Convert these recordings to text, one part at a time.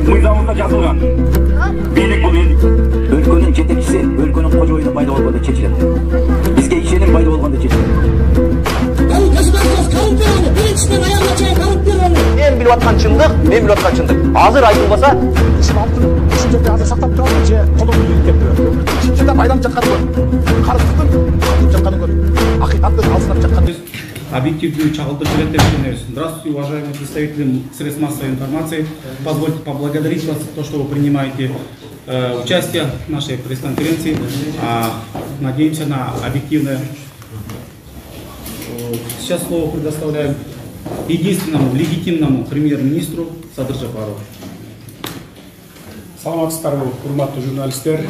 Мыйзамында жазылған. Бийлик бул элдик. Өлкөнүн жетекчиси өлкөнүн кожоюну пайда болгондо чечилет. Бизге ишеним пайда болгондо чечилет. Мен билип аткан чындык, азыр айтылбаса, ушул жерде азыр сактап турабы же колдон ийип кетти. Чынчыда пайдаланып жатканы карыздыктын жатканы көп. Акыйкаттын алсынап жатканы. Объективную чагылдырып берет деп düşünüyoruz. Здравствуйте, уважаемые представители средств массовой информации. Позвольте поблагодарить вас за то, что вы принимаете участие в нашей пресс-конференции. Надеемся на объективное. Сейчас слово предоставляем единственному легитимному премьер-министру Садыр Жапарову. Саламатсыздарбы, урматтуу журналисттер.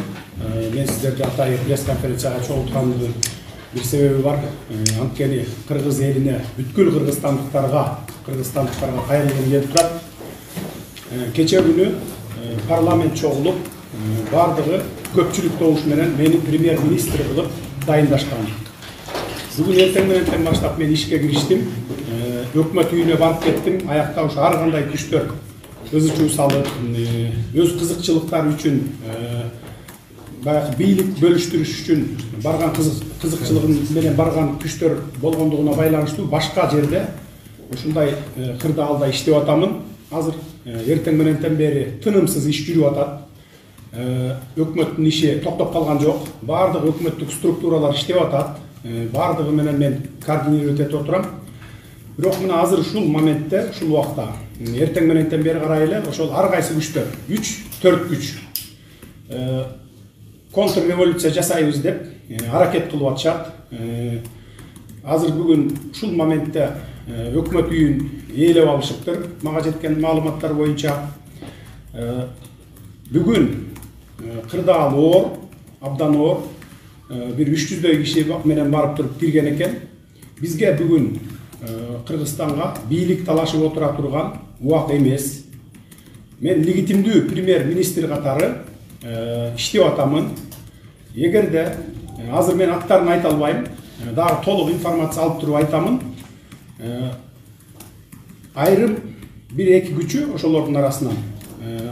Мен сиздерди атайын пресс-конференцияга чогулткандын bir sebebi var. Antkeni Kırgız eline, бүткүл Kırgızstandıklarga kayırılgın gelip turat. Keçe günü parlament çoğulup, bardığı köpçülük doğuş menen meni premier ministri kılıp dayındaşkan. Bugün ertenden başlap men işe giriştim. Hökümet uyuna barıp kettim. Ayakta uşu har kanday күчтөр özüçü salıp, öz kızıkçılıklar üçün biйлик bölüştürüş üçün bargan kızıkçılığın menen bargan күчтөр болгондугуна байланыштуу башка жерде ушундай кырдаалда иштеп атамын. Азыр эртең мененден бери тынымсыз иш жүрүп атат. Өкмөттүн иши токтоп калган жок. Бардык өкмөттүк структуралар иштеп атат. Бардыгы менен мен координировать этип отурам. Бирок мына азыр ушул моментте, ушул убакта эртең мененден бери карай эле ошол ар кайсы күчтөр 3-4 күч контрреволюция жасайбыз деп аракет кылып атышат. Азыр бүгүн ушул моментте өкмөт үйүн ээлеп алышыптыр. Мага жеткен маалыматтар боюнча бүгүн кырдаал оор, абдан оор, bir 300дөй киши менен барып туруп кирген экен. Бизге бүгүн Кыргызстанга бийлик талашып отура турган убак эмес. Мен легитимдүү премьер-министр катары иштеп атамын. Эгерде азыр мен аттарын айта албайм, дагы толук информация алып туруп айтамын. Айрым 1-2 күчү ошолордун арасынан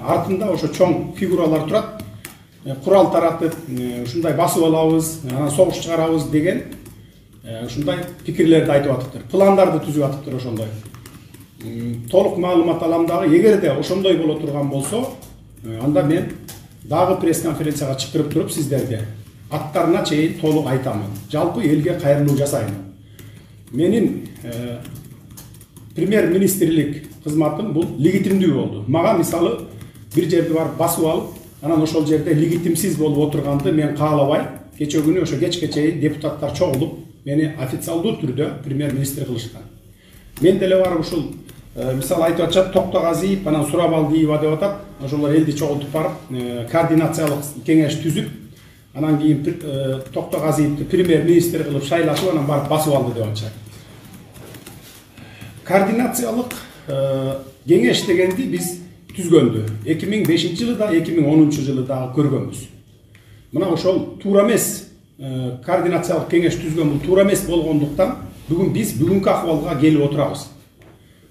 артында ошо чоң фигуралар турат. Курал таратып, ушундай басып алабыз, анан согуш чыгарабыз деген ушундай пикирлерди айтып атыптыр. Пландарды түзүп атыптыр ошондой. Толук маалымат алам дагы, эгерде ошондой боло турган болсо, анда мен дагы пресс-конференцияга чыгарып туруп сиздерге аттарына чейин толук айтамын. Жалпы элге кайрылуу жасайм. Менин премьер-министрлик кызматым бул легитимдүү болду. Мага мисалы бир жерди барып басып алып, анан ошол жерде легитимсиз болуп отурганды мен каалабай, кече күнү ошо кечке чейин депутаттар чогулуп, мени официалдуу түрдө премьер-министр кылышкан. Мен деле барып ушул мисалы айтып атышат, Токтогазиев, анан Сурабалдиева деп атат. Ошолор элди чогултуп барып, координациялык кеңеш түзүп, анан кийин Токтогазиевди премьер-министр кылып шайлашып, анан барып басып алды деп атышат. Координациялык кеңеш дегенди биз түзгөндү 2005-жылы 2010-жылы да көргөнбүз. Мына ошол туура эмес координациялык кеңеш түзгөн бул туура эмес болгондуктан бүгүн биз бүгүнкү акыбалга келип отурабыз.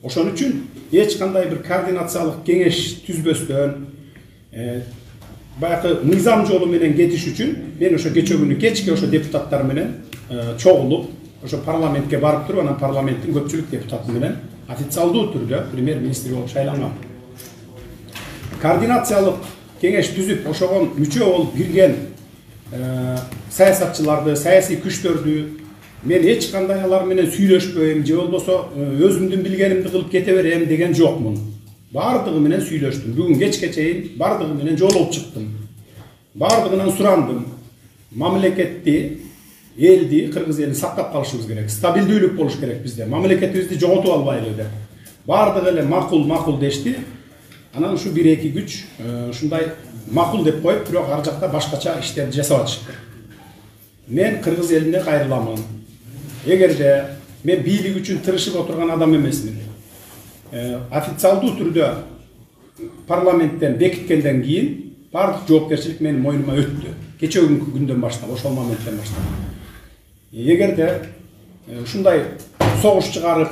Ошон үчүн эч кандай бир координациялык кеңеш түзбөстөн баягы мыйзам жолу менен кетиш үчүн мен ошо кече күнү кечке ошо депутаттар менен чогулуп, ошо парламентке барып туруп, анан парламенттин көпчүлүк депутаты менен официалдуу түрдө премьер-министр болуп шайланган. Координациялык кеңеш түзүп, ошого мүчө болуп кирген саясатчыларды, саясий күчтөрдү мен эч кандай алар менен сүйлөшпөйм, же болбосо өзүмдүн билгенимди кылып кете берем деген жокмун. Бардыгы менен сүйлөштүм. Бүгүн кечке чейин бардыгы менен жолугуп чыктым. Бардыгынан сурандым. Мамлекетти, элди, кыргыз элин сактап калышыбыз керек. Стабилдүүлүк болуш керек бизде. Мамлекетибизди жоготуп албайлы деп. Бардыгы эле макул дешти. Анан ушу 1-2 күч ушундай макул деп коюп, бирок ар жакта башкача иштерди жасап атышты. Мен кыргыз элине кайрыламын. Эгерде мен бийлик үчүн тырышып отурган адам эмесмин. Официалдуу түрдө парламенттен бекиткенден кийин бардык жоопкерчилик менин мойнума өттү. Кече күндөн баштап, ошол моменттен баштап. Эгерде ушундай согуш чыгарып,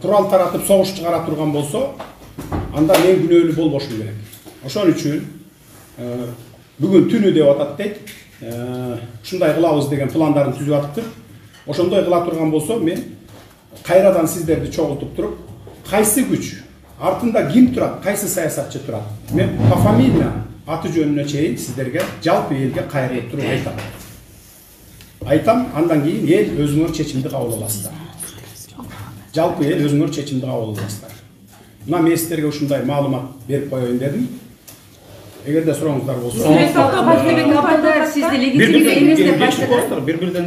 курал таратып согуш чыгара турган болсо, анда мен күнөөлүү болбошум керек. Ошон үчүн бүгүн түнү деп атат дейт. Ушундай кылабыз деген пландарын түзүп атыптыр. Ошондой кыла турган болсо, мен кайрадан сиздерди чогултуп туруп, кайсы күч артында ким турат, кайсы саясатчы турат, мен пофамилия аты жөнүнө чейин сиздерге жалпы элге кайрылып туруп айтам, андан кийин эл өзүңөр чечимди кабыл аласыздар. Жалпы эл өзүңөр чечимди кабыл аласыздар. Мына мен сиздерге ушундай маалымат берип коеюн дедим. Эгерде сурооңуздар болсо, сизди легитимдүү эмес деп айтты. Бир-бирден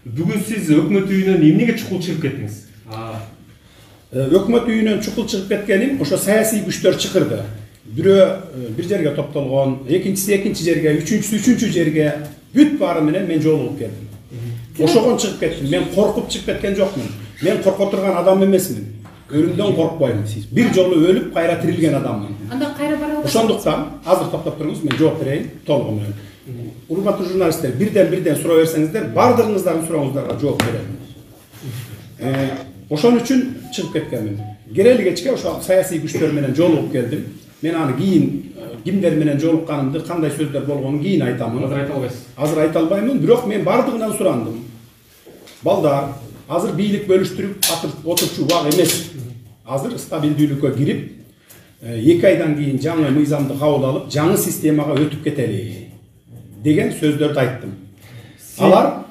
Бүгүн сиз өкмөт үйүнөн эмнеге чукул чыгып кеттиңиз? Өкмөт үйүнөн чукул чыгып кеткеним ошо саясий күчтөр чакырды. Бирөө бир жерге топтолгон, экинчиси экинчи жерге, үчүнчүсү үчүнчү жерге, бүт баары менен мен жолугуп келдим. Ошогон чыгып кеттим. Мен коркуп чыгып кеткен жокмун. Мен корко турган адам эмесмин. Өлүмдөн коркпойм. Бир жолу өлүп кайра тирилген адаммын. Анда кайра бара аласыз? Ошондуктан азыр токтоп туруңуз, мен жооп берейин толугу менен. Урматтуу журналисттер, бирден суроо берсеңиздер, бардыгыңыздардын сурооңуздарга жооп берем. Ошон үчүн чыгып кеткенмин. Керели кечке ошо саясий күчтөр менен жолугуп келдим. Мен аны кийин кимдер менен жолукканымды, кандай сөздөр болгонун кийин айтамын. Азыр айта албайсыз. Азыр айта албаймын, бирок мен бардыгынан сурандым. Балдар, азыр бийлик бөлүштүрүп отурчу убак эмес. Азыр стабилдүүлүккө кирип, 2 айдан кийин жаңы мыйзамды кабыл алып, жаңы системага өтүп кетели деген сөздөрдү айттым. Алар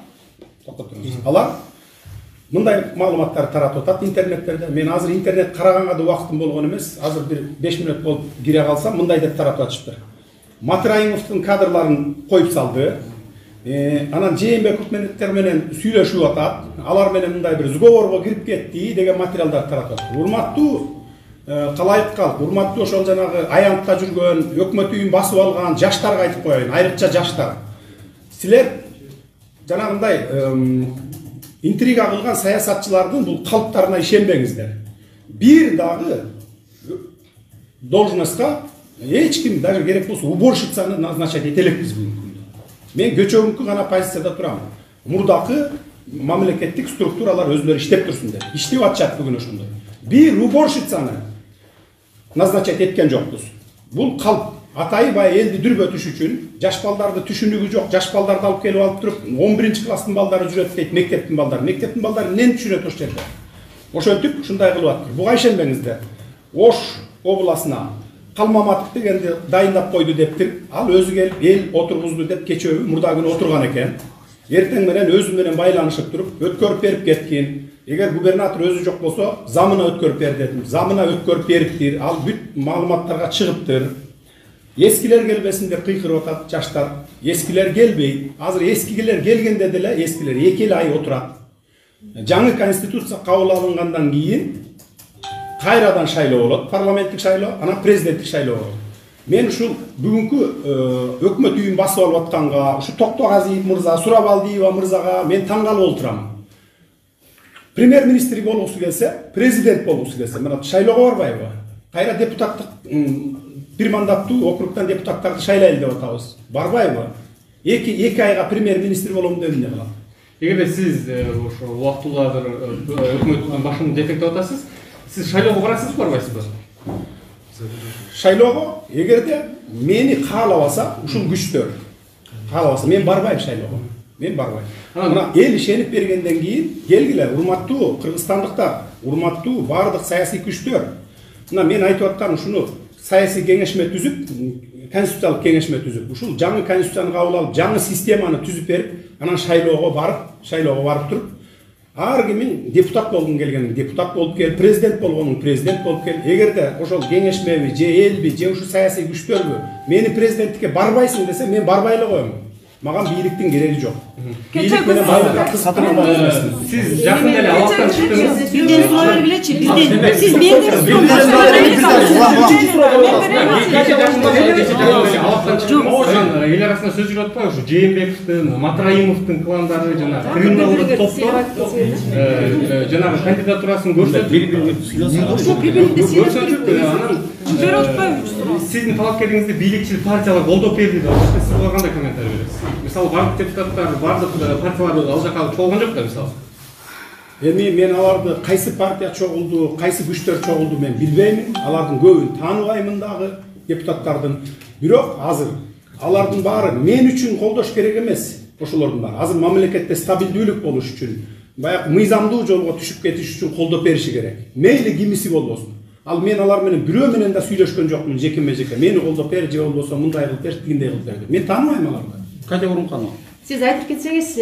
мындай маалыматтар таратып атат интернеттерде. Мен азыр интернет караганга да убактым болгон эмес. Азыр бир 5 минут болуп кире калсам, мындай деп таратып атышыптыр. Матраимовдун кадрларын коюп салды. Анан ЖМБ өкмөттөр менен сүйлөшүп атат. Алар менен мындай бир сговорго кирип кетти деген материалдар таратат. Урматтуу калайык калп, урматтуу ошол жанагы аянтта жүргөн, өкмөт үйүн басып алган жаштарга айтып коеюн, айрыкча жаштар. Силер жанагындай интрига кылган саясатчылардын бул калптарына ишенбеңиздер. Бир дагы должностька эч ким даже керек болсо уборщицаны назначать эте элекпиз бүгүнкү күндө. Мен көчөгүнкү гана позицияда турам. Мурдакы мамлекеттик структуралар өзлөрү иштеп турсун деп. Иштеп атышат бүгүн ошондой. Бир уборщицаны назначать эткен жокпуз. Бул калп атайбай элди дүрбөтүш үчүн жаш балдарды түшүнүгү жок, жаш балдарды алып келип алып туруп 11-класстын балдары жүрөт дейт, мектептин балдары. Мектептин балдары эмнени түшүнөт ошол жерде? Ошентип ушундай кылып атат. Буга ишенбеңиздер. Ош областына Калмаматов дегенди дайындап койду дептир. Ал өзү келип эл отургузду деп кечөө мурда күнү отурган экен. Эртең менен өзү менен байланышып туруп өткөрүп берип кеткен. Эгер губернатор өзү жок болсо, замына өткөрүп бер дедим. Замына өткөрүп бериптир. Ал бүт маалыматтарга чыгыптыр. Ескилер келбесиндер кыйкырып атат жаштар. Ескилер келбейт. Азыр ескилер келгенде деле ескилер 2 ай отурат. Жаңы конституция кабыл алынгандан кийин кайрадан шайлоо болот, парламенттик шайлоо, анан президенттик шайлоо болот. Мен ушул бүгүнкү өкмөт үйүн басып алып атканга, ушу Токтогазиев мырза, Сурабалдиева мырзага мен таң калып отурам. Премьер-министр болгусу келсе, президент болгусу келсе, мына шайлоого барбайбы? Кайра депутаттык бир мандаттуу округтан депутаттарды шайлайлы деп атабыз. Барбайбы? 2 айга премьер-министр болом деп эмне кылат? Эгерде сиз ошо убактылууладыр өкмөттүн башын жетектеп атасыз, сиз шайлоого барасызбы, барбайсызбы? Шайлоого эгерде мени каалабаса, ушул күчтөр каалабаса, мен барбайм шайлоого. Мен барбайм. Мына эл ишенип бергенден кийин келгиле, урматтуу кыргызстандыктар, урматтуу бардык саясий күчтөр. Мына мен айтып аткан ушуну саясий кеңешме түзүп, конституциялык кеңешме түзүп, ушул жаңы конституцияны кабыл алып, жаңы системаны түзүп берип, анан шайлоого барып туруп, ар кимин депутат болгон келгенин депутат болуп кел, президент болгонун президент болуп кел. Эгерде ошол кеңешмеби, же элби, же ушу саясий күчтөрбү мени президенттикке барбайсың десе, мен барбай эле коем. Маған бийликтин кереги жок. Бийлик менен байлыкка кызыккан эмесмин. Сиз жакында эле абактан чыктыңыз. Бирден суроо билечи, бирден. Сиз менден эл арасында сөз жүрүп атпайбы? Ушу Жээнбековдун, Матраимовдун кландары жана криминалдык топтор жанагы кандидатурасын көрсөтүп, берип атпайбы суроо? Сиздин талапкериңизди бийликчил партиялар колдоп берди да. Сиз буга кандай комментарий бересиз? Мисалы бардык депутаттар, бардык партиялар ал жака чогулган жок да мисалы. Эми мен аларды кайсы партия чогулду, кайсы күчтөр чогулду мен билбеймин. Алардын көбүн тааныбаймын дагы депутаттардын. Бирок азыр алардын баары мен үчүн колдош керек эмес. Ошолордун баары азыр мамлекетте стабилдүүлүк болуш үчүн, баягы мыйзамдуу жолго түшүп кетиш үчүн колдоп бериши керек. Мейли кимиси болбосун. Ал мен алар менен бирөө менен да сүйлөшкөн жокмун жекеме жеке. Мени колдоп бер же болбосо мындай кылып бер, тигиндей кылып бер деп. Мен тааныбайм аларды. Катя Урунканова. Сиз айтып кетсеңиз,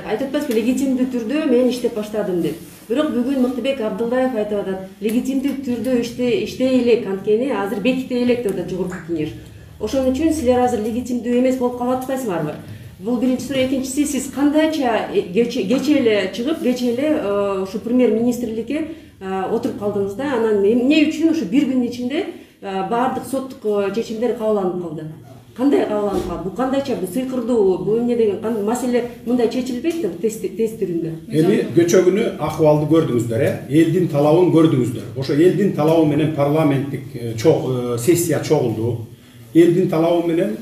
айтып атпайсызбы, легитимдүү түрдө мен иштеп баштадым деп. Бирок бүгүн Мыктыбек Абдылдаев айтып атат, легитимдүү түрдө иштей элек, анткени азыр беките элек деп атат Жогорку Кеңеш. Ошон үчүн силер азыр легитимдүү эмес болуп калып атпайсыңарбы? Бул биринчи суроо. Экинчиси, сиз кандайча кече эле чыгып, кече эле ушу премьер-министрликке отуруп калдыңыз да, анан эмне үчүн ушу бир күндүн ичинде баардык соттук чечимдер кабыл алынып калды? Кандай кабыл алынып калды? Бул кандайча сыйкырдуу, бул эмне деген маселе мындай чечилбейт да тест түрүндө? Эми көчөгүнү акыбалды көрдүңүздөр, элдин талабын көрдүңүздөр. Ошо элдин талабы менен парламенттик сессия чогулду. Элдин талабы менен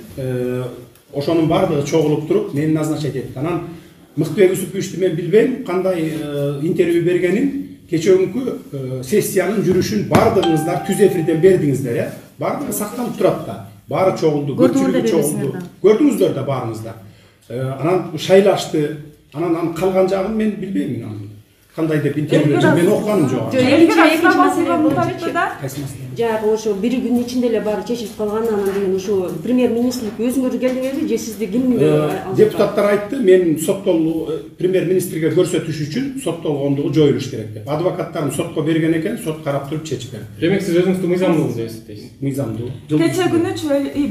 ошонун баардыгы чогулуп туруп мени назначать этти. Анан Мыктыбек Юсуповичти мен билбейм, кандай интервью бергенин. Кечөгүнкү сессиянын жүрүшүн баардыгыңыздар түз эфирден бердиңиздер, баардыгы сакталып турат да. Баары чогулду, көпчүлүгү чогулду. Көрдүңүздөр да баарыңыздар. Анан шайлашты. Анан калган жагын мен билбейм. Кандай деп интервью мен окуганым жок. Экинчи маселе боюнча жагы ошо бир күндүн ичинде эле баары чечилип калган, анан деген ушу премьер-министрлик өзүңөр келдиңерби же сизди ким? Депутаттар айтты, мен премьер-министрге көрсөтүш үчүн соттолгондугу жоюлуш керек деп. Адвокаттарым сотко берген экен, сот карап туруп чечип берди. Демек сиз өзүңүздү мыйзамдуу деп эсептейсиз? Мыйзамдуу. Кече күнү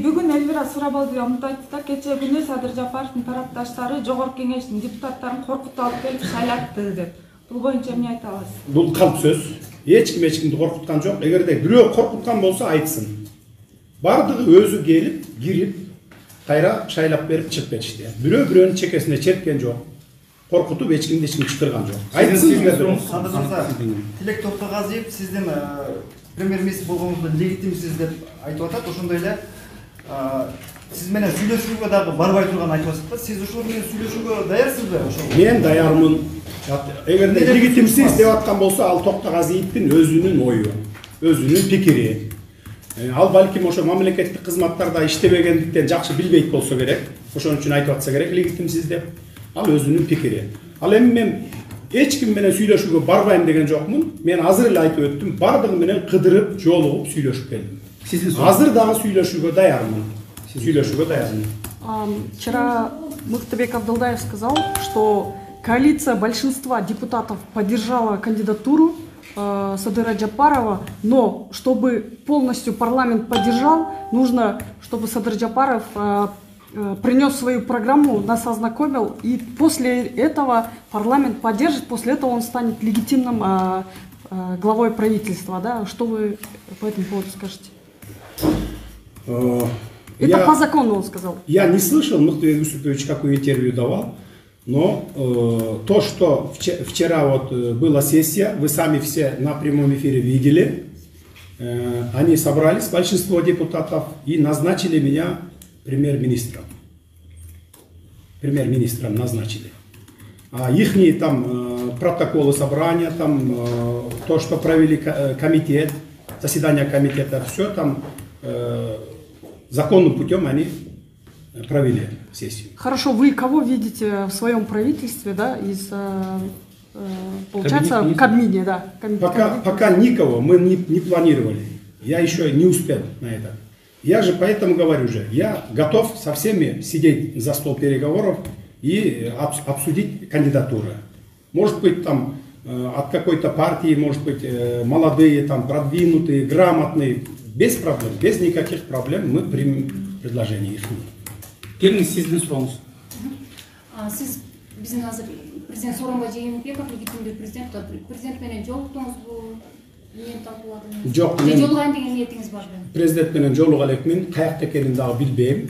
бүгүн Элвира Сурабалдиева мындай айтты да, кече күнү Садыр Жапаровдун тарапташтары Жогорку Кеңештин депутаттарын коркутуп алып келип шайлатты деп. Бул боюнча эмне айта аласыз? Бул калп сөз. Эч кимди коркуткан жок. Эгерде бирөө коркуткан болсо айтсын. Бардыгы өзү келип, кирип, кайра шайлап берип чыгып кетишти. Бирөө бирөөнүн чекесине черткен жок. Коркутуп эч кимди чыктырган жок. Айтсын. Садыр мырза, Тилек Токтогазиев сиздин премьер-министр болгонуңузду легитимсиз деп айтып атат. Ошондой эле сиз менен сүйлөшүүгө дагы барбай турганын айтып атасыз. Сиз ошол менен сүйлөшүүгө даярсызбы? Мен даярмын. Эгерде легитимсиз деп аткан болсо, ал Токтогазиевдин өзүнүн ою, өзүнүн пикири. Ал балким ошо мамлекеттик кызматтарда иштебегендиктен жакшы билбейт болсо керек. Ошон үчүн айтып атса керек легитимсиз деп. Ал өзүнүн пикири. Ал эми мен эч ким менен сүйлөшүүгө барбайм деген жокмун. Мен азыр эле айтып өттүм, бардыгы менен кыдырып, жолугуп сүйлөшүп келдим. Азыр дагы сүйлөшүүгө даярмын. Сүйлөшүүгө даярмын. Вчера Мыктыбек Абдылдаев сказал, что коалиция большинства депутатов поддержала кандидатуру Садыра Джапарова, но чтобы полностью парламент поддержал, нужно, чтобы Садыр Джапаров принес свою программу, нас ознакомил, и после этого парламент поддержит, после этого он станет легитимным главой правительства. Да? Что вы по этому поводу скажете? Это по закону он сказал. Я не слышал, Мыктыбек Юсупович какое интервью давал. Но то, что вчера вот была сессия, вы сами все на прямом эфире видели, они собрались, большинство депутатов, и назначили меня премьер-министром. Премьер-министром назначили. А ихние там протоколы собрания, там то, что провели комитет, заседание комитета, все там законным путем они провели сессию. Хорошо, вы кого видите в своем правительстве, да, из, получается, в Кабмине, да? Пока никого мы не планировали. Я еще не успел на это. Я же поэтому говорю же, я готов со всеми сидеть за стол переговоров и обсудить кандидатуры. Может быть, там от какой-то партии, может быть, молодые, там, продвинутые, грамотные, без проблем, без никаких проблем мы примем предложение их. Келиңиз, сиздин сурооңуз. Сиз биздин азыр президент Сооронбай Жээнбеков легитимдүү президент менен жолуктуңузбу? Эмне талкууладыңыз? Жок, же жолугайын деген ниетиңиз барбы? Президент менен жолуга элекмин, каякта экенин дагы билбейм.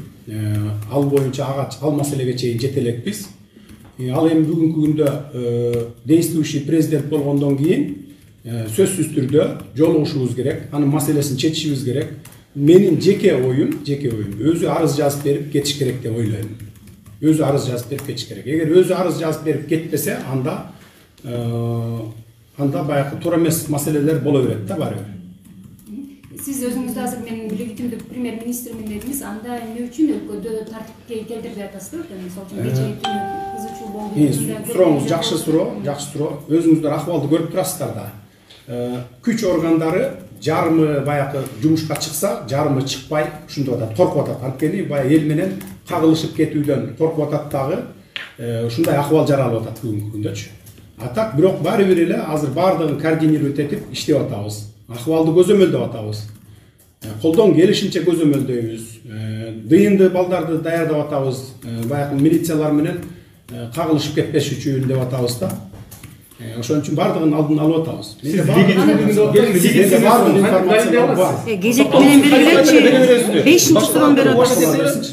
Ал боюнча ал маселеге чейин жете элекпиз. Ал эми бүгүнкү күндө действующий президент болгондон кийин Сөзсүз түрдө жолугушубуз керек, анын маселесин чечишибиз керек. Менин жеке оюм өзү арыз жазып берип кетиш керек деп ойлойм. Өзү арыз жазып берип кетиш керек. Эгер өзү арыз жазып берип кетпесе, анда баягы туура эмес маселелер боло берет да баары бир. Сиз өзүңүздү азыр мен легитимдүү премьер-министрмин дедиңиз, анда эмне үчүн өлкөдө тартипке келтирди атасызбы? Мисалы үчүн кечээ кызычуу болду. Сурооңуз жакшы суроо. Өзүңүздөр акыбалды көрүп турасыздар да. Күч органдары жарымы баягы жумушка чыкса, жарымы чыкпай, ушундай атат, коркуп атат. Анткени баягы эл менен кагылышып кетүүдөн коркуп атат дагы. Ушундай акыбал жаралып атат бүгүнкү күндөчү. Атак бирок баары бир эле азыр баардыгын координировать этип иштеп атабыз. Акыбалды көзөмөлдөп атабыз. Колдон келишинче көзөмөлдөйбүз. Дыйынды балдарды даярдап атабыз. Баягы милициялар менен кагылышып кетпеш үчүн деп атабыз да. Ошон үчүн баардыгын алдын алып атабыз. Кезек менен белгилечи. 5-суроон берип атасыз.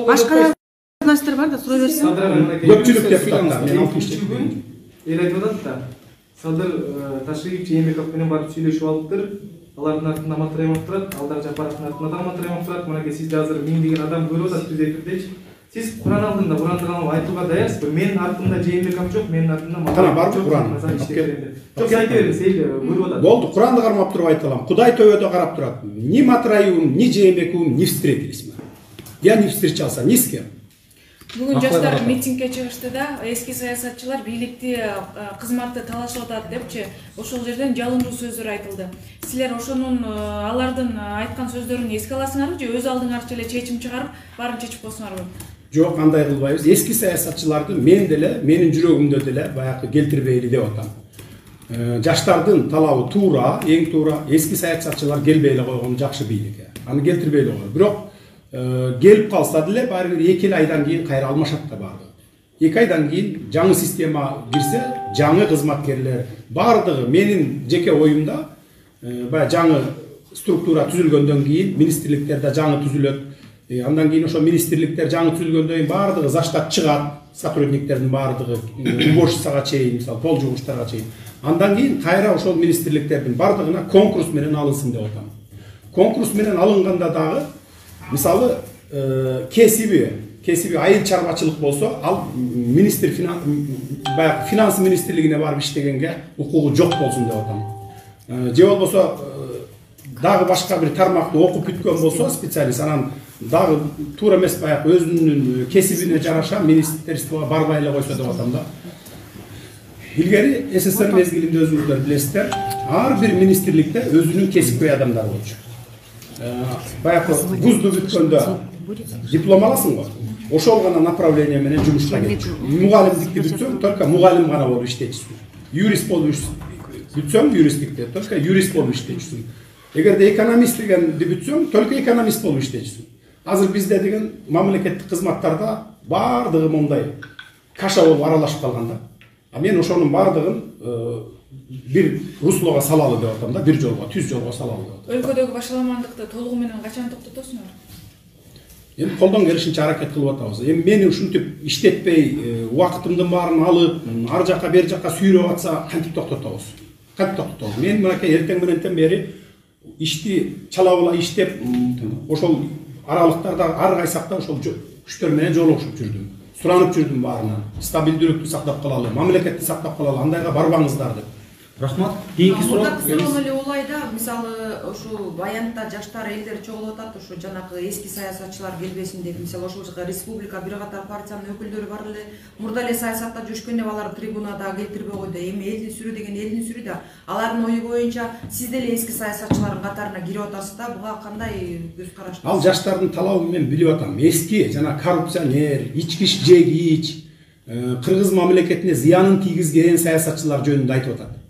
Башка журналисттер бар да, суроо берсин. Көпчүлүк депутаттар мен алтымыш. Эл айтып атат да. Садыр Ташиев Жээнбеков менен барып сүйлөшүп алыптыр. Алардын артында Матраимов турат, Алдар Жапаровдун артында да Матраимов турат. Мынакей сизди азыр мен деген адам көрүп атат түз эфирдечи. Сиз Куран алдында бурандыган айтууга даярсызбы? Менин артымда Жээнбеков жок, менин артымда Матраимов. Барбы Куран? Жок, сиз айта бериңиз, эл көрүп атат. Болду, Куранды кармап туруп айта алам. Кудай төбөдө карап турат. Ни Матраевым, ни Жээнбековым не встретились мы. Я не встречался ни с кем. Бүгүн жаштар митингге чыгышты да, эски саясатчылар бийликти кызматты талашып атат депчи, ошол жерден жалындуу сөздөр айтылды. Силер ошонун алардын айткан сөздөрүн эске аласыңарбы же өз алдыңарча эле чечим чыгарып, баарын чечип койсуңарбы? Жок, андай кылбайбыз. Эски саясатчыларды мен деле, менин жүрөгүмдө деле баягы келтирбейли деп атам. Жаштардын талабы туура, эң туура. Эски саясатчылар келбей эле койгон жакшы бийликке. Аны келтирбей эле койгон. Бирок келип калса деле баары бир 2 айдан кийин кайра алмашат да баардыгы. 2 айдан кийин жаңы система кирсе, жаңы кызматкерлер баардыгы менин жеке оюмда баягы жаңы структура түзүлгөндөн кийин министрликтерде жаңы түзүлөт. Андан кийин ошо министрликтер жаңы түзүлгөндөн кийин баардыгы заштат чыгат, сотрудниктердин баардыгы уборщицага чейин, мисалы пол жугуштарга чейин. Андан кийин кайра ошол министрликтердин баардыгына конкурс менен алынсын деп атам. Конкурс менен алынганда дагы мисалы кесиби айыл чарбачылык болсо, ал министр финанс министрлигине барып иштегенге укугу жок болсун деп атам. Же болбосо дагы башка бир тармакты окуп бүткөн болсо специалист, анан дагы туура эмес баягы өзүнүн кесибине жараша министрликке барбай эле койсо деп атам да. Илгери СССР мезгилинде өзүңүздөр билесиздер, ар бир министрликте өзүнүн кесипкөй адамдары болчу. Баягы вузду бүткөндө диплом аласың го. Ошол гана направление менен жумушка кетчү. Мугалимдикти бүтсөң, только мугалим гана болуп иштечүсүң. Юрист болуп бүтсөң, юристтикте только юрист болуп иштечүсүң. Эгерде экономист дегенди бүтсөң, только экономист болуп иштечүсүң. Азыр бизде деген мамлекеттик кызматтарда баардыгы мондай каша болуп аралашып калган да. Мен ошонун баардыгын бир руслого салалы деп атам да, бир жолго, түз жолго салалы деп атам. Өлкөдөгү башаламандыкты толугу менен качан токтотосуңар? Эми колдон келишинче аракет кылып атабыз. Эми мени ушинтип иштетпей, убакытымдын баарын алып, ар жака бер жака сүйрөп атса, кантип токтотобуз? Кантип токтотобуз? Мен мынакей эртең менен бери ишти чалабыла иштеп, ошол аралыктарда ар кайсакта ошол күчтөр менен жолугушуп жүрдүм. Суранып жүрдүм баарынан. Стабилдүүлүктү сактап калалы, мамлекетти сактап калалы, андайга барбаңыздар деп. Рахмат. Кийинки суроо. Суроо эле улайда, мисалы ошо баянда жаштар элдер чогулуп атат, ошо жанагы эски саясатчылар келбесин деп, мисалы ошол жака республика бир катар партиянын өкүлдөрү бар эле. Мурда эле саясатта жүрүшкөндө алар трибунада келтирбей койду. Эми элдин сүрү деген элдин сүрү да. Алардын ою боюнча сиз деле эски саясатчылардын катарына кирип атасыз да. Буга кандай көз караш? Ал жаштардын талабын мен билип атам. Эски жана коррупционер, ичкиш жегич, кыргыз мамлекетине зыянын тийгизген саясатчылар жөнүндө айтып атат.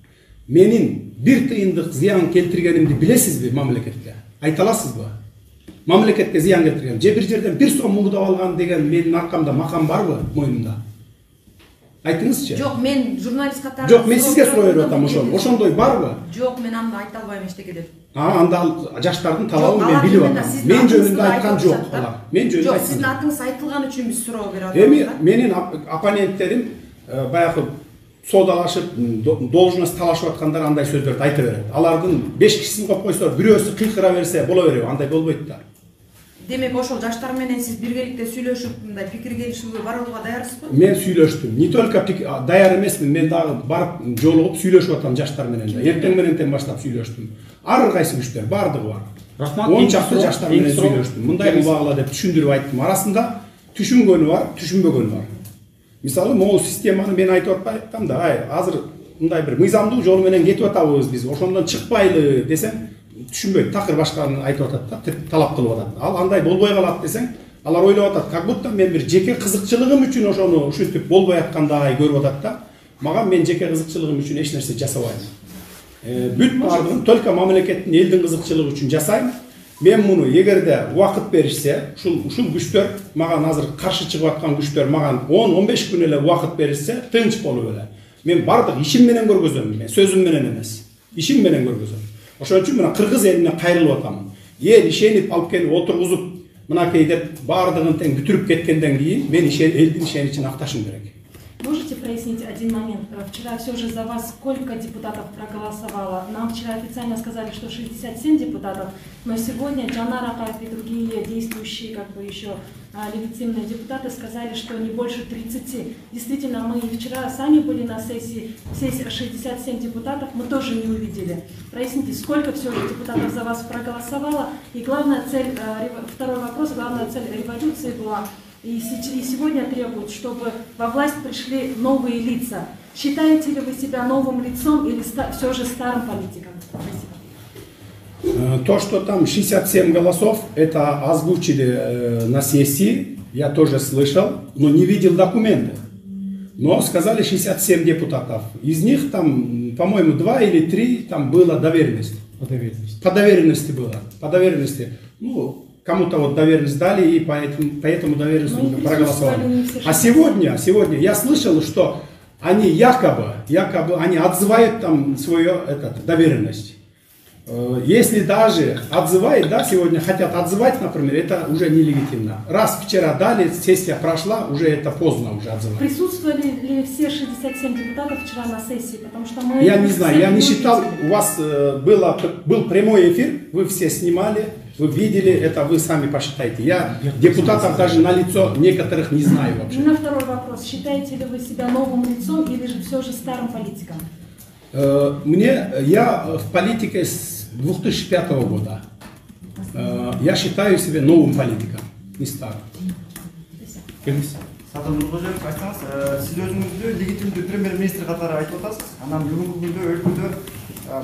Менин бир тыйындык зыян келтиргенимди билесизби мамлекетке? Айта аласызбы? Мамлекетке зыян келтирген. Же бир жерден бир сом мурдап алган деген менин аркамда макам барбы мойнумда? Айтыңызчы. Жок, мен журналист катары. Жок, мен сизге суроо берип атам ошол. Ошондой барбы? Жок, мен анда айта албайм эчтеке деп. Анда жаштардын талабын мен билип атам. Мен жөнүндө айткан жок алар. Мен жөнүндө айткан. Жок, сиздин атыңыз айтылган үчүн биз суроо берип атабыз. Эми менин оппоненттерим баягы содалашып, должность талашып аткандар андай сөздөрдү айта берет. Алардын 5 кишисин коюп койсо, бирөөсү кыйкыра берсе боло береби, андай болбойт да. Демек ошол жаштар менен сиз биргеликте сүйлөшүп, мындай пикир келишүүгө барууга даярсызбы? Мен сүйлөштүм. Не только даяр эмесмин, мен дагы барып жолугуп сүйлөшүп атам жаштар менен да. Эртең мененден баштап сүйлөштүм. Ар кайсы күчтөр бардыгы бар. Рахмат. 10 чакты жаштар менен сүйлөштүм. Мындай кылбагыла деп түшүндүрүп айттым. Арасында түшүнгөнү бар, түшүнбөгөнү бар. Мисалы, могул системаны мен айтып атпайм да, азыр мындай бир мыйзамдуу жол менен кетип атабыз биз, ошондон чыкпайлы десең, түшүнбөйт, такыр башканы айтып атат да, талап кылып атат. Ал андай болбой калат десең, алар ойлоп атат, как будто мен бир жеке кызыкчылыгым үчүн ошону ушинтип болбой аткандай көрүп атат да. Мага мен жеке кызыкчылыгым үчүн эч нерсе жасабайм. Бүт бардыгын только мамлекеттин, элдин кызыкчылыгы үчүн жасайм. Мен муну эгерде убакыт беришсе, ушул күчтөр мага азыр каршы чыгып аткан күчтөр мага 10-15 күн эле убакыт беришсе, тынч болуп эле. Мен бардык ишим менен көргөзөм, мен сөзүм менен эмес. Ишим менен көргөзөм. Ошон үчүн мына кыргыз элине кайрылып атам. Эл ишенип алып келип отургузуп, мынакей деп бардыгын тең бүтүрүп кеткенден кийин мен элдин ишеничин акташым керек. Можете прояснить один момент? Вчера все же за вас сколько депутатов проголосовало? Нам вчера официально сказали, что 67 депутатов, но сегодня Джанар Акаев и другие действующие, еще легитимные депутаты сказали, что не больше 30. Действительно, мы вчера сами были на сессии, все 67 депутатов мы тоже не увидели. Проясните, сколько все же депутатов за вас проголосовало? И главная цель, второй вопрос, главная цель революции была, и сегодня требуют, чтобы во власть пришли новые лица. Считаете ли вы себя новым лицом или все же старым политиком? Спасибо. То, что там 67 голосов, это озвучили на сессии, я тоже слышал, но не видел документы. Но сказали 67 депутатов. Из них там, по-моему, 2 или 3 там была доверенность. По доверенности было. По доверенности. Ну, кому-то вот доверенность дали, и поэтому доверенность проголосовали. А сегодня я слышал, что они якобы они отзывают там свою доверенность. Если даже отзывают, да, сегодня хотят отзывать, например, это уже нелегитимно. Раз вчера дали, сессия прошла, уже это поздно уже отзывать. Присутствовали ли все 67 депутатов вчера на сессии? Потому что мы... Я не знаю, я не считал, у вас был прямой эфир, вы все снимали, вы видели, это вы сами посчитайте. Я депутатов даже на лицо некоторых не знаю вообще. На второй вопрос. Считаете ли вы себя новым лицом или же все же старым политиком? Я в политике с 2005 года. Я считаю себя новым политиком, не старым. Сатым Нуркожоев, айтсаңыз, сиз өзүңүздү легитимдүү премьер-министр катары айтып атасыз. Анан бүгүнкү күндө өлкөдө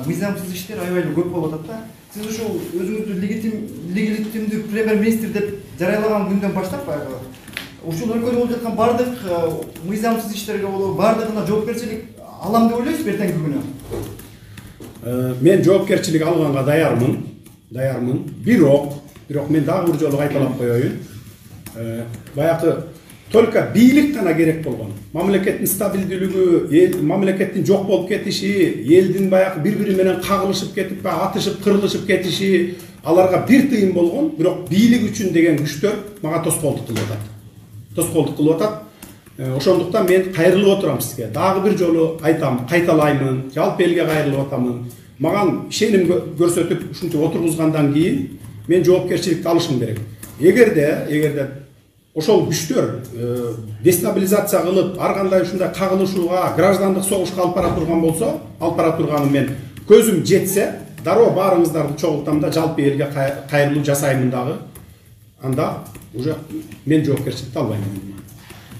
мыйзамсыз иштер аябай көп болуп атат да. Сиз ушул өзүңүздү легитимдүү премьер-министр деп жарыялаган күндөн баштап ушул өлкөдө болуп жаткан бардык мыйзамсыз иштерге болобу, бардыгына жоопкерчилик алам деп ойлойсузбу эртеңки күнү? Мен жоопкерчилик алганга даярмын. Бирок мен дагы бир жолу кайталап коеюн. Баягы только бийлик гана керек болгон. Мамлекеттин стабилдүүлүгү, мамлекеттин жок болуп кетиши, элдин баягы бири-бири менен кагылышып кетип, атышып, кырылышып кетиши, аларга бир тыйын болгон, бирок бийлик үчүн деген күчтөр мага тоскоолдук кылып атат. Ошондуктан мен кайрылып отурам сизге. Дагы бир жолу айтам, кайталаймын, жалпы элге кайрылып атамын. Маган ишеним көрсөтүп, ушинтип отургузгандан кийин мен жоопкерчиликти алышым керек. Эгерде ошол күчтөр дестабилизация кылып, ар кандай ушундай кагылышууга, граждандык согушка алып бара турганын мен көзүм жетсе, дароо баарыңыздарды чогултам да жалпы элге кайрылуу жасаймын дагы. Анда уже мен жоопкерчиликти албайм.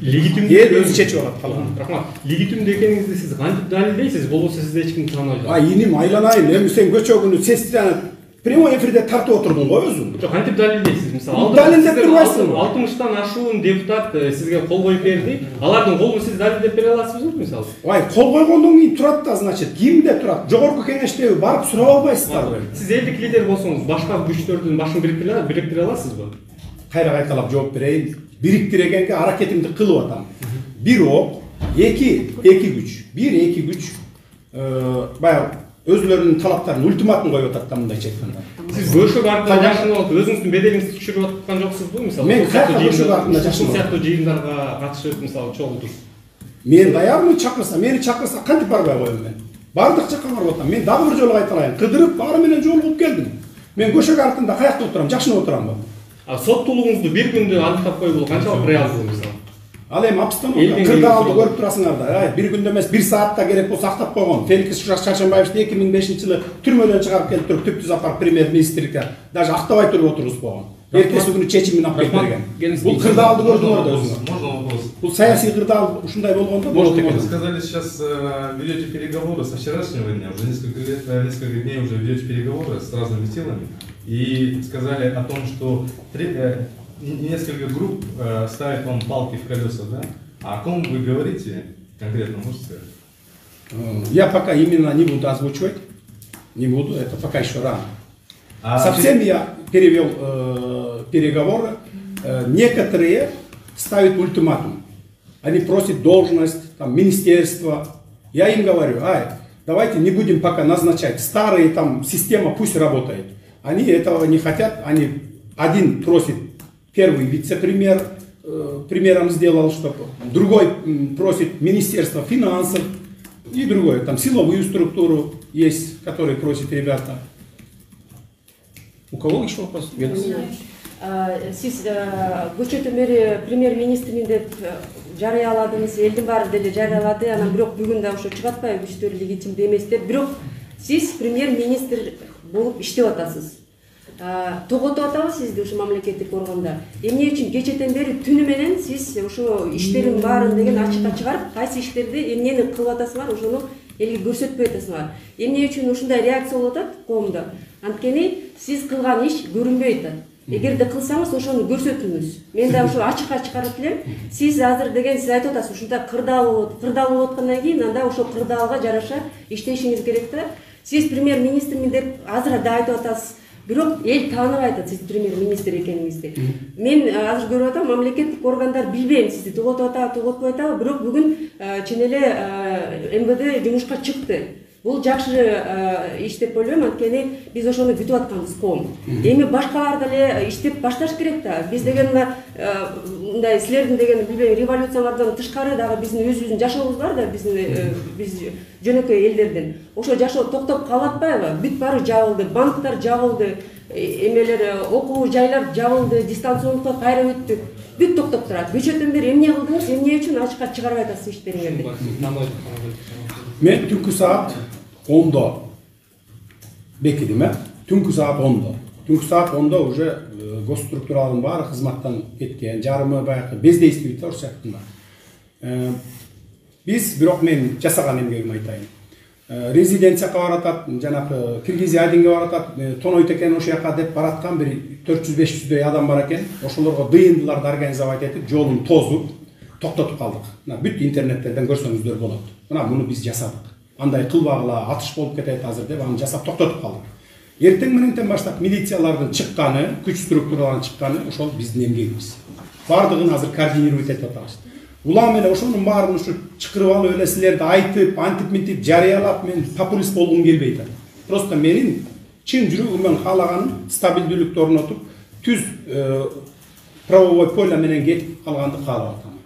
Эл өзү чечип алат. Рахмат. Легитимдүү экениңизди сиз кантип далилдейсиз? Болбосо сизди эч ким тааныбайт. Иним айланайын, эми сен көчө күнү сессияны прямой эфирде тартып отурдуң го өзүң. Жок, кантип далилдейсиз? Мисалы, далилдеп турбайсың. 60тан ашуун депутат сизге кол коюп берди. Алардын колун сиз далилдеп бере аласызбы, мисалы? Кол койгондон кийин турат да, значит, кимде турат? Жогорку кеңештеби барып сурап албайсыздарбы? Сиз элдик лидер болсоңуз, башка күчтөрдүн башын бириктире аласызбы? Кайра кайталап жооп берейин. Бириктиргенге аракетимди кылып атам. Бирок эки күч баягы өзлөрүнүн талаптарын ультиматум коюп атат да, мындайча айтканда. Сиз бөлшөк артында жашынып алып, өзүңүздүн беделиңизди түшүрүп аткан жоксузбу, мисалы? Мен кайра бөлшөк артында жашынып сыяктуу жыйындарга катышып, мисалы, чогултуп. Мен даярмын, чакырса, мени чакырса кантип барбай коем мен? Бардык жакка барып атам. Мен дагы бир жолу кайталайын. Кыдырып баары менен жолугуп келдим. Мен көшө артында каякта отурам, жакшына отурамбы? Соттуулугуңузду бир күндө аныктап коюу канчалык реалдуу мисалы? Ал эми обстановка кырдаалды көрүп турасыңар. Бир күндө эмес, 1 саатта керек болсо актап койгон. Феликс Шаршембаевди 2005-жылы түрмөдөн чыгарып келип туруп түптүз апарып премьер-министрликке даже актабай туруп отургузбогон. Эртеси күнү чечимин алып келип берген. Бул кырдаалды көрдүңөр да өзүңөр. Можно вопрос? Бул саясий кырдаал ушундай болгондо болот экен. Вы сказали, сейчас ведете переговоры со вчерашнего дня, уже несколько дней уже ведете переговоры с разными силами, и сказали о том, что несколько групп ставят вам палки в колеса, да? А о ком вы говорите конкретно, можете сказать? Я пока именно не буду озвучивать, не буду, это пока еще рано. Совсем я перевел переговоры. Некоторые ставят ультиматум. Они просят должность, там, министерство. Я им говорю, давайте не будем пока назначать. Старая там система пусть работает. Они этого не хотят. Они один просит первый вице-премьер, премьером сделал, чтобы другой просит министерство финансов и другой, там силовую структуру есть, которые просят ребята. У кого еще вопрос? Сиз көчөтөн бери премьер-министрин деп жарыяладыңыз, элдин баары деле жарыялады, анан бирок бүгүн да ошо чыгып атпайбы күчтөр легитимдүү эмес деп. Бирок сиз премьер-министр болуп иштеп атасыз. Тоготуп атабы сизди ушу мамлекеттик органда? Эмне үчүн кечеден бери түнү менен сиз ошо иштердин баарын деген ачыкка чыгарып, кайсы иштерди эмнени кылып атасыңар, ошону элге көрсөтпөй атасыңар. Эмне үчүн ушундай реакция болуп атат коомдо? Анткени сиз кылган иш көрүнбөй атат. Эгерде кылсаңыз ошону көрсөтүңүз. Мен да ошо ачыкка чыгарып элем. Сиз азыр деген сиз айтып атасыз, ушундай кырдаал болуп аткандан кийин анда ошо кырдаалга жараша иштешиңиз керек да. Сиз премьер-министрмин деп азыр да айтып атасыз. Бирок эл тааныбай атат сиз премьер-министр экениңизди. Мен азыр көрүп атам, мамлекеттик органдар билбейм сизди тоготуп атабы, тоготпой атабы, бирок бүгүн чын эле МВД жумушка чыкты. Бул жакшы иш деп ойлойм, анткени биз ошону күтүп атканбыз коом. Эми башкалар деле иштеп башташ керек да. Биз деген мындай силердин деген билбейм революциялардан тышкары дагы биздин өзүбүздүн жашообуз бар да, биз жөнөкөй элдердин. Ошо жашоо токтоп калып атпайбы? Бүт баары жабылды, банктар жабылды, эмелер окуу жайлар жабылды, дистанциондукка кайра өттү. Бүт токтоп турат. Көчөтөн бери эмне кылдыңыз, эмне үчүн ачыкка чыгарбай атасыз иштериңерди? Мен түнкү саат 10-да бекидим, түнкү саат 10-да. Түнкү саат 10-да уже госструктуралардын баары кызматтан кеткен, жарымы баягы бездействует ошол сыяктуу. Биз бирок мен жасаган эмгегимди айтайын. Резиденцияга баратат, жанагы Киргизия Айдинге баратат, тонойт экен ошол жака деп бараткан бир 400-500дөй адам бар экен. Ошолорго дыйындыларды организовать этип, жолун тозуп, токтотуп калдык. Бүт интернеттерден көрсөңүздөр болот. Мына муну биз жасадык. Андай кылбагыла атыш болуп кетет азыр деп аны жасап токтотуп калдык. Эртең мененден баштап милициялардын чыкканы, күч структураларынын чыкканы ошол биздин эмгегибиз. Бардыгын азыр координировать этип атабыз. Улам эле ошонун баарын ушу чакырып алып эле силерди айтып, антип жарыялап мен популист болгум келбейт. Просто менин чын жүрөгүмөн каалаганым стабилдүүлүктү орнотуп, түз правовой поле менен кетип калганды каалап атам.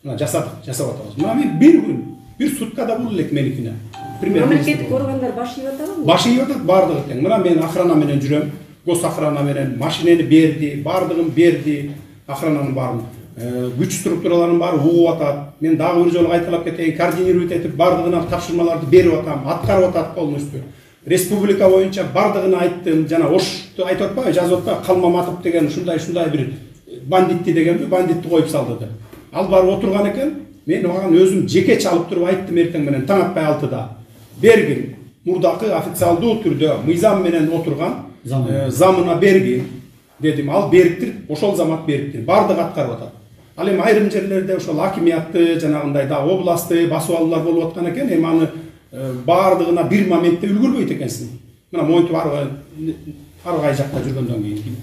Мына жасап атабыз. Мына мен бир күн, бир суткада бул элек меникине. Мамлекеттик органдар баш ийип атабы? Баш ийип атат бардыгы тең. Мына мен охрана менен жүрөм. Гос охрана менен машинени берди, бардыгын берди, охрананын баарын. Күч структураларынын баары угуп атат. Мен дагы бир жолу кайталап кетейин, координировать этип бардыгына тапшырмаларды берип атам, аткарып атат полностью. Республика боюнча бардыгын айттым, жана Ошту айтып атпайбы, жазып атпайбы, Калмаматов деген ушундай бир бандитти дегенби, бандитти коюп салды деп. Ал барып отурган экен, мен ага өзүм жеке чалып туруп айттым эртең менен таң атпай 6-да. Бергин, мурдакы официалдуу түрдө мыйзам менен отурган замына бергин дедим. Ал бериптир, ошол замат бериптир. Бардык аткарып атат. Ал эми айрым жерлерде ошол акимиятты, жанагындай да областты басып алуулар болуп аткан экен, эми аны бардыгына бир моментте үлгүрбөйт экенсиң. Мына монтип ар кай жакта жүргөндөн кийин.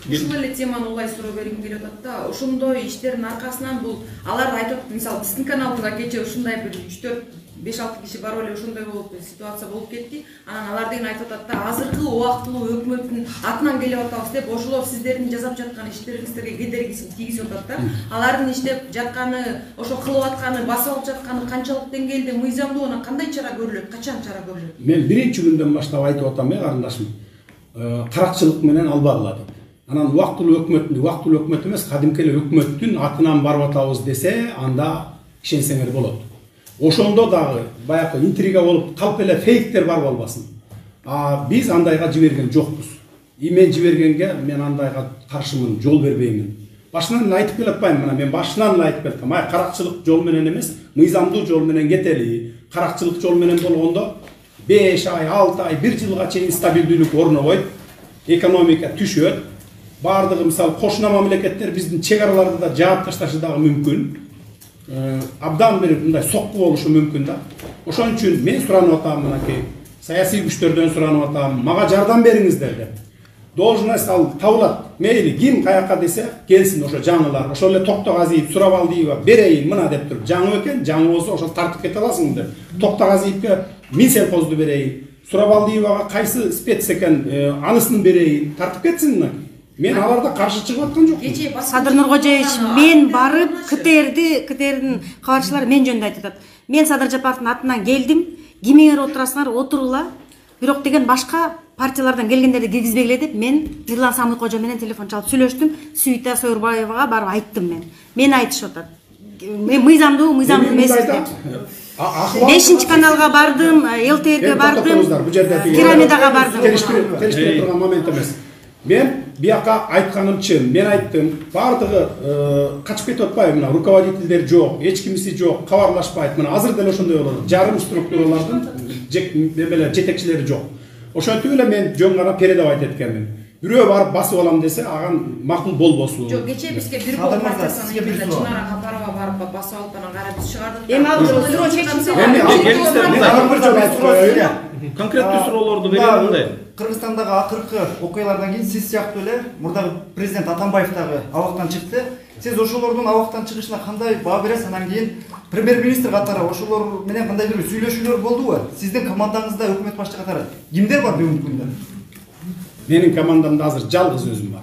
Ушул эле теманы улай суроо бергим келип атат да, ошондой иштердин аркасынан бул алар айтып, мисалы биздин каналда кечээ ушундай бир 3-4 5-6 киши барып эле ошондой болуп ситуация болуп кетти. Анан алар деген айтып атат да азыркы убактылуу өкмөттүн атынан келип атабыз деп ошолор сиздердин жасап жаткан иштериңиздерге кедергисин тийгизип атат да. Алардын иштеп жатканы, ошо кылып атканы, басып алып жатканы канчалык деңгээлде мыйзамдуу, анан кандай чара көрүлөт, качан чара көрүлөт? Мен биринчи күндөн баштап айтып атам, карындашым. Каракчылык менен албагыла деп. Анан убактылуу өкмөт эмес, кадимки эле өкмөттүн атынан барып атабыз десе, анда ишенсеңер болот. Ошондо дагы баягы интрига болуп калп эле фейктер бар болбасын. Биз андайга жиберген жокпуз. Мен жибергенге мен андайга каршымын, жол бербеймин. Башынан айтып келатпайм, мына мен башынан айтып келатам. Каракчылык жол менен эмес, мыйзамдуу жол менен кетели. Каракчылык жол менен болгондо 5 ай, 6 ай, 1 жылга чейин стабилдүүлүк орнобойт, экономика түшөт. Бардыгы мисалы кошуна мамлекеттер биздин чек араларды да жаап ташташы дагы мүмкүн. Абдан бир мындай сокку болушу мүмкүн да. Ошон үчүн мен суранып атам, мынакей саясий күчтөрдөн суранып атам, мага жардам бериңиздер деп. Должность ал табылат. Мейли ким каяка десе келсин, ошо жаңылар. Ошол эле Токтогазиев Сурабалдиева берейин мына деп туруп, жаңы экен, жаңы болсо ошол тартып кете аласың деп. Токтогазиевке Минсельхозду берейин. Сурабалдиевага кайсы спец экен, анысын берейин, тартып кетсин мына. Мен аларда каршы чыгып аткан жокмун. Садыр Нуркожоевич, мен барып КТРдин кабарчылары мен жөнүндө айтып атат. Мен Садыр Жапаровдун атынан келдим, кимиңер отурасыңар, отурула. Бирок деген башка партиялардан келгендерди киргизбегиле деп мен Мирлан Самылкожо менен телефон чалып сүйлөштүм. Суйта Сойурбаевага барып айттым мен. Мен айтышып атат. Мен мыйзамдуу эмес деп. 5 каналга бардым, ЛТРге бардым, Пирамидага бардым. Телештирип турган момент эмес. Мен бияка айтканым чын. Мен айттым, бардыгы качып кетип атпайбы, мына руководителдер жок, эч кимиси жок, кабарлашпайт. Мына азыр деле ошондой болот. Жарым структуралардын жетекчилери жок. Ошентип эле мен жөн гана передавать эткенмин. Бирөө барып басып алам десе, аган макул болбосу. Жок, кечээ бизге бир бул партиясынын эмнеде Чынара Капарова барып басып алып анан кара биз чыгардык. Эми ал суроо чечилсе, конкреттүү суроолорду берем мындай. Кыргызстандагы акыркы окуялардан кийин сиз сыяктуу эле мурдагы президент Атамбаев дагы абактан чыкты. Сиз ошолордун абактан чыгышына кандай баа бересиз? Анан кийин премьер-министр катары ошолор менен кандай бир сүйлөшүүлөр болдубу? Сиздин командаңызда өкмөт башчы катары кимдер бар бүгүнкү күндө? Менин командамда азыр жалгыз өзүм бар.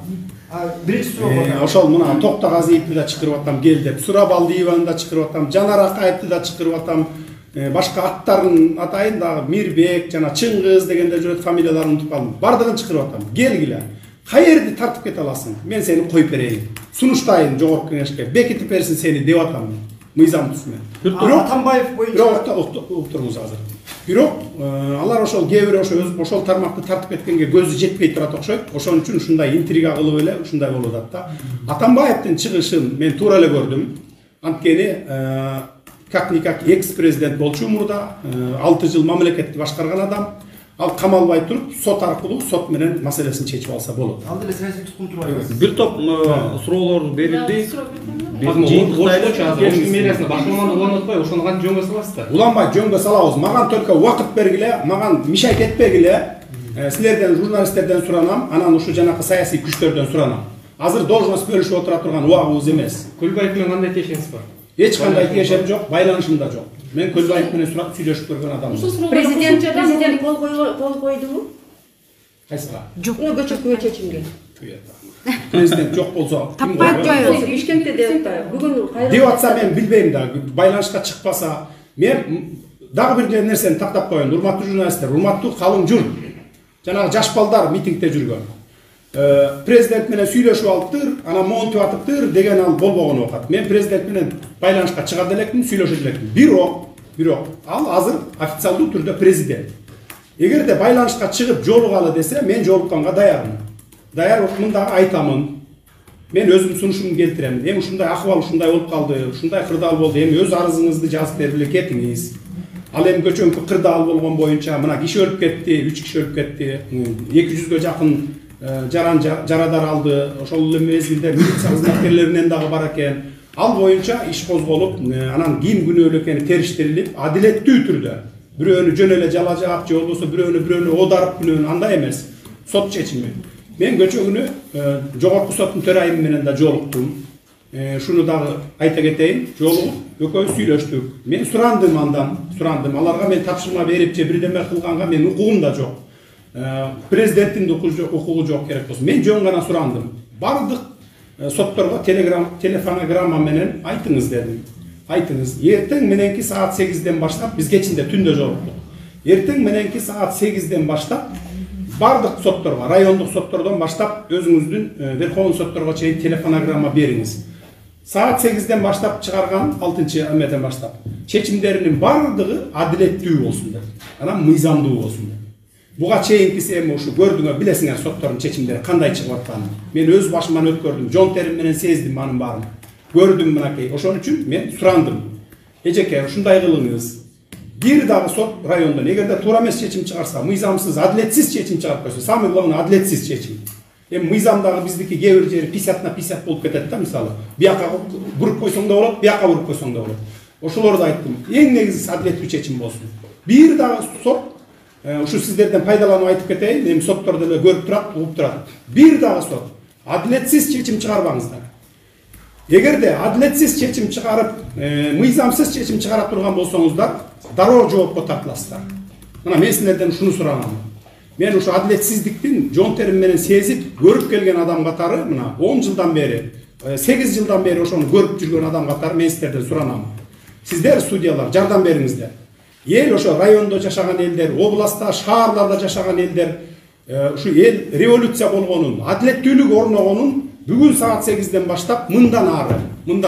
Биринчи суроо. Ошол мына Токтогазиевди да чакырып атам кел деп, Сурабалдиеваны да чакырып атам, Жанар Акаевди да чакырып атам. Башка аттарын атайын дагы Мирбек, жана Чыңгыз дегенде жүрөт, фамилияларын унутуп калдым. Бардыгын чакырып атам. Келгиле. Каерди тартып кете аласың? Мен сени коюп берейин. Сунуштайын жогорку кеңешке. Бекитип берсин сени деп атам мен. Мыйзам түзмөн. Атамбаев боюнча уктуруңуз азыр. Бирок алар ошол кээ бир ошол тармакты тартып кеткенге көзү жетпей турат окшойт. Ошон үчүн ушундай интрига кылып эле ушундай болуп атат да. Атамбаевдин чыгышын мен туура эле көрдүм. Анткени как-никак экс-президент болчу мурда, 6 жыл мамлекетти башкарган адам. Ал камалбай туруп, сот аркылуу сот менен маселесин чечип алса болот. Ал деле саясий туткун турбайбы? Бир топ суроолор берилди. Жыйынтыктайлычы азыр эч ким мэриясына башкарманы уланып атпайбы, ошону кантип жөнгө саласыздар? Уланбай жөнгө салабыз. Маган только убакыт бергиле, маган мишайт этпегиле. Силерден, журналисттерден суранам, анан ушу жанакы саясий күчтөрдөн суранам. Азыр должность бөлүшүп отура турган убагыбыз эмес. Көлбаев менен кандай тиешеңиз бар? Эч кандай тиешем жок, байланышым да жок. Мен Көлбаев менен сүйлөшүп көргөн адаммын. Президент кол койдубу? Кайсыга? Жок. Көчөккө чечимге. Президент жок болсо, таппайт жайы. Бишкекте деп атпайбы. Бүгүн кайра деп атса мен билбейм да. Байланышка чыкпаса, мен дагы бир нерсени тактап коеюн. Урматтуу журналисттер, урматтуу калың журт. Жанагы жаш балдар митингде жүргөн. Президент менен сүйлөшүп алыптыр, анан монтуп атыптыр деген ал болбогон окат. Мен президент менен байланышка чыгат элекмин, сүйлөшөт элекмин. Бирок ал азыр официалдуу түрдө президент. Эгерде байланышка чыгып жолугалы десе, мен жолукканга даярмын. Даярмын да айтамын. Мен өзүм сунушумду келтирем. Эми ушундай акыбал ушундай болуп калды, ушундай кырдаал болду. Эми өз арызыңызды жазып берип эле кетиңиз. Ал эми көчөңкү кырдаал болгон боюнча мына киши өлүп кетти, 3 киши өлүп кетти, 200гө жакын жарадар алды. Ошол эле мезгилде милиция кызматкерлеринен дагы бар экен. Ал боюнча иш козголуп, анан ким күнөөлүү экени териштирилип, адилеттүү түрдө бирөөнү жөн эле жала жаап, же болбосо бирөөнү одарып күнөөнү андай эмес, сот чечими. Мен көчө күнү жогорку соттун төрайымы менен да жолуктум. Шуну дагы айта кетейин, жолугуп экөөбүз сүйлөштүк. Мен сурандым андан, аларга мен тапшырма берип же бирдеме кылганга мен укугум да жок. Президенттин да укугу жок керек болсо. Мен жөн гана сурандым. Бардык сотторго телефонограмма менен айтыңыз дедим. Айтыңыз, эртең мененки саат 8-ден баштап, биз кечинде түндө жолуктук. Эртең мененки саат 8-ден баштап бардык сотторго, райондук соттордон баштап өзүңүздүн Верховный сотторго чейин телефонограмма бериңиз. Саат 8-ден баштап чыгарган 6-эмеден баштап чечимдеринин бардыгы адилеттүү болсун деп. Анан мыйзамдуу болсун деп. Буга чейинкиси эми ушу көрдүңөр, билесиңер соттордун чечимдери кандай чыгып атканын. Мен өз башыман өткөрдүм, жон терим менен сездим анын баарын. Gördüm mınakey. Oşun için men surandım. Eceke ушундай кылыңыз. Bir дагы сот райондон эгерде туура эмес чечим чыгарса, мыйзамсыз, адилетсиз чечим чыгарып койсо, самый главный адилетсиз чечим. Эми мыйзамдагы биздики кээ бир жери 50/50 болуп кетет да, мисалы. Бияка буруп койсоң да болот, бияка буруп койсоң да болот. Ошолорду айттым. Эң негизгиси адилеттүү чечим болсун. Bir дагы сот ушу сиздерден пайдаланып айтып кетейин, эми сотторду эле көрүп турат, угуп турат. Bir дагы сот адилетсиз чечим чыгарбаңыздар. Эгерде адилетсиз чечим чыгарып, мыйзамсыз чечим чыгарып турган болсоңуздар, дароо жоопко тартыласыздар. Мына мен силерден ушуну суранам. Мен ушу адилетсиздиктин жон терим менен сезип, көрүп келген адам катары, мына 10 жылдан бери, 8 жылдан бери ошону көрүп жүргөн адам катары мен силерден суранам. Сиздер судьялар жардам бериңиздер. Эл ошо райондо жашаган элдер, областта, шаарларда жашаган элдер, ушу эл революция болгонун, адилеттүүлүк орногонун бүгүн саат 8-ден баштап мындан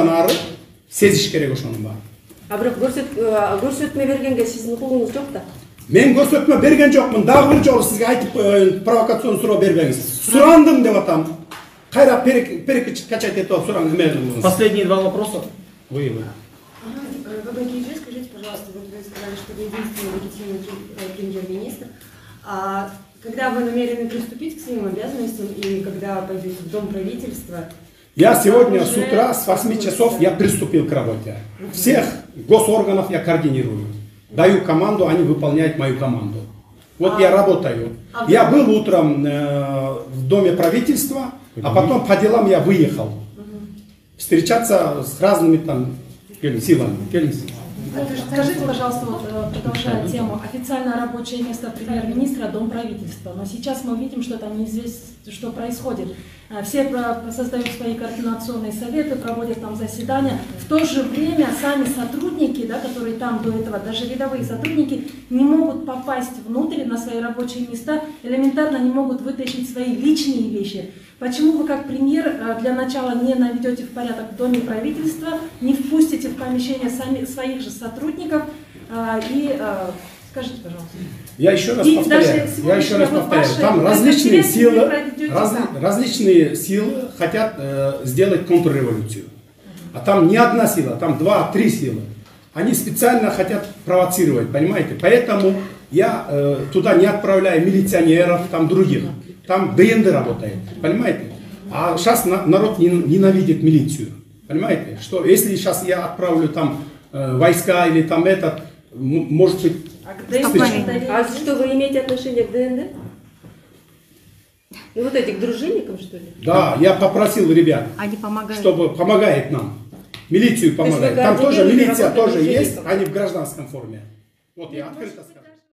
ары сезиш керек ошонун баары. А бирок көрсөтмө бергенге сиздин укугуңуз жок да. Мен көрсөтмө берген жокмун. Дагы бир жолу сизге айтып коеюн, провокацион суроо бербеңиз. Сурандым деп атам. Кайра перекачать эту суран эмелиңиз. Последние два вопроса. Вы. ВБКИЖ, скажите, пожалуйста, вот вы сказали, что вы единственный легитимный премьер-министр. Когда вы намерены приступить к своим обязанностям и когда пойдете в Дом правительства? Я сегодня с утра с 8 часов я приступил к работе. Всех госорганов я координирую. Даю команду, они выполняют мою команду. Вот я работаю. Я был утром в Доме правительства, а потом по делам я выехал. Встречаться с разными там силами. Скажите, пожалуйста, вот, продолжая тему, официальное рабочее место премьер-министра – Дом правительства. Но сейчас мы видим, что там неизвестно, что происходит. Все создают свои координационные советы, проводят там заседания. В то же время сами сотрудники, да, которые там до этого, даже рядовые сотрудники, не могут попасть внутрь на свои рабочие места, элементарно не могут вытащить свои личные вещи. Почему вы, как премьер, для начала не наведете в порядок в Доме правительства, не впустите в помещение своих же сотрудников и скажите, пожалуйста. Я еще раз повторяю, там различные силы хотят сделать контрреволюцию. А там не одна сила, там 2-3 силы. Они специально хотят провоцировать, понимаете? Поэтому я туда не отправляю милиционеров, там других. Там ДНД работает, понимаете? А сейчас народ ненавидит милицию, понимаете? Что если сейчас я отправлю там войска или там этот, может быть... А что, вы имеете отношение к ДНД? Ну вот этих дружинников, что ли? Да, я попросил ребят, они помогают. Чтобы помогает нам. Милицию помогает. Там тоже милиция тоже есть, они в гражданском форме. Вот я открыто сказал.